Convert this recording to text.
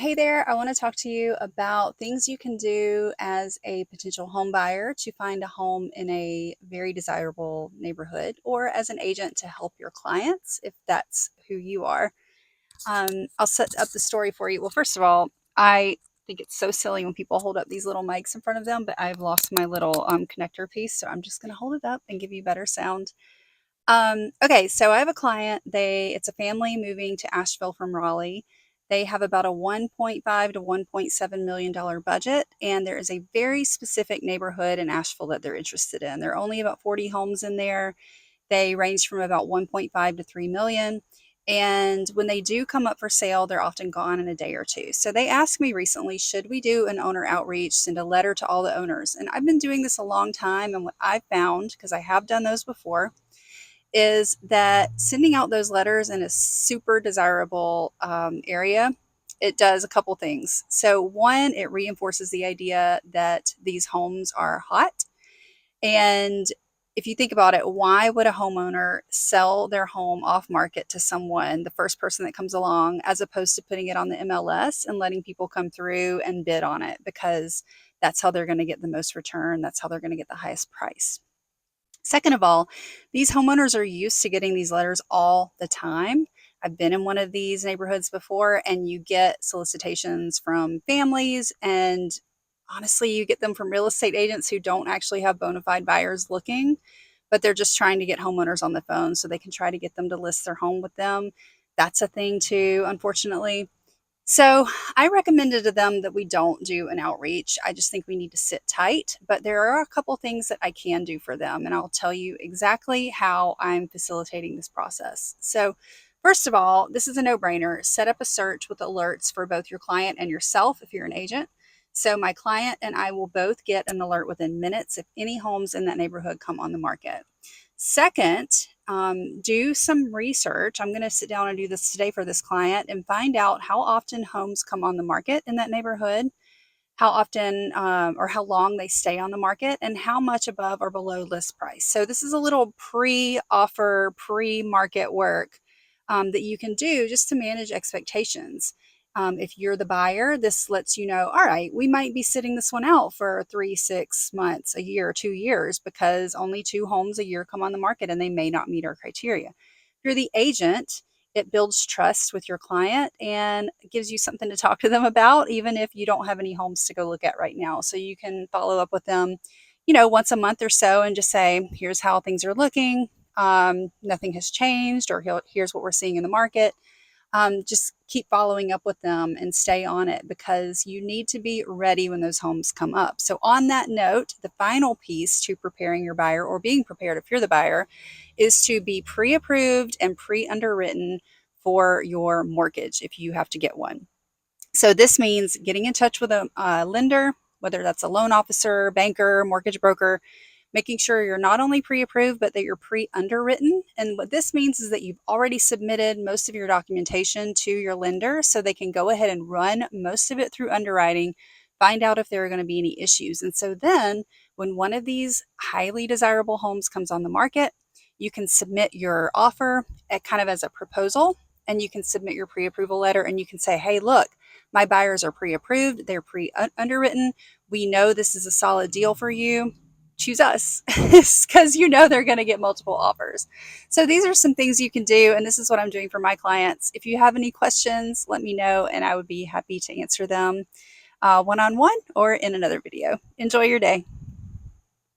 Hey there, I want to talk to you about things you can do as a potential home buyer to find a home in a very desirable neighborhood, or as an agent to help your clients if that's who you are. I'll set up the story for you. Well, first of all, I think it's so silly when people hold up these little mics in front of them, but I've lost my little connector piece, so I'm just going to hold it up and give you better sound. Okay, so I have a client. It's a family moving to Asheville from Raleigh. They have about a 1.5 to 1.7 million dollar budget, and there is a very specific neighborhood in Asheville that they're interested in. There are only about 40 homes in there. They range from about 1.5 to 3 million. And when they do come up for sale, they're often gone in a day or two. So they asked me recently, should we do an owner outreach, send a letter to all the owners? And I've been doing this a long time. And what I've found, because I have done those before, is that sending out those letters in a super desirable area, it does a couple things. So one, it reinforces the idea that these homes are hot. And if you think about it, why would a homeowner sell their home off market to someone, the first person that comes along, as opposed to putting it on the MLS and letting people come through and bid on it? Because that's how they're going to get the most return. That's how they're going to get the highest price. Second of all, these homeowners are used to getting these letters all the time. I've been in one of these neighborhoods before, and you get solicitations from families, and honestly, you get them from real estate agents who don't actually have bona fide buyers looking, but they're just trying to get homeowners on the phone so they can try to get them to list their home with them. That's a thing too, unfortunately. So I recommended to them that we don't do an outreach. I just think we need to sit tight, but there are a couple things that I can do for them, and I'll tell you exactly how I'm facilitating this process. So, first of all, this is a no brainer. Set up a search with alerts for both your client and yourself if you're an agent. So, my client and I will both get an alert within minutes if any homes in that neighborhood come on the market. Second, do some research. I'm going to sit down and do this today for this client and find out how often homes come on the market in that neighborhood, how often or how long they stay on the market, and how much above or below list price. So, this is a little pre offer, pre market work that you can do just to manage expectations. If you're the buyer, this lets you know, all right, we might be sitting this one out for 3, 6 months, a year, 2 years, because only 2 homes a year come on the market and they may not meet our criteria. If you're the agent, it builds trust with your client and gives you something to talk to them about, even if you don't have any homes to go look at right now. So you can follow up with them, once a month or so and just say, here's how things are looking. Nothing has changed, or here's what we're seeing in the market. Just keep following up with them and stay on it, because you need to be ready when those homes come up. So, on that note, the final piece to preparing your buyer, or being prepared if you're the buyer, is to be pre approved and pre underwritten for your mortgage if you have to get one. So, this means getting in touch with a lender, whether that's a loan officer, banker, mortgage broker, making sure you're not only pre-approved, but that you're pre-underwritten. And what this means is that you've already submitted most of your documentation to your lender so they can go ahead and run most of it through underwriting, find out if there are going to be any issues. And so then when one of these highly desirable homes comes on the market, you can submit your offer at kind of as a proposal, and you can submit your pre-approval letter, and you can say, hey, look, my buyers are pre-approved, they're pre-underwritten. We know this is a solid deal for you. Choose us, because they're going to get multiple offers. So these are some things you can do, and this is what I'm doing for my clients. If you have any questions, let me know, and I would be happy to answer them one-on-one or in another video. Enjoy your day.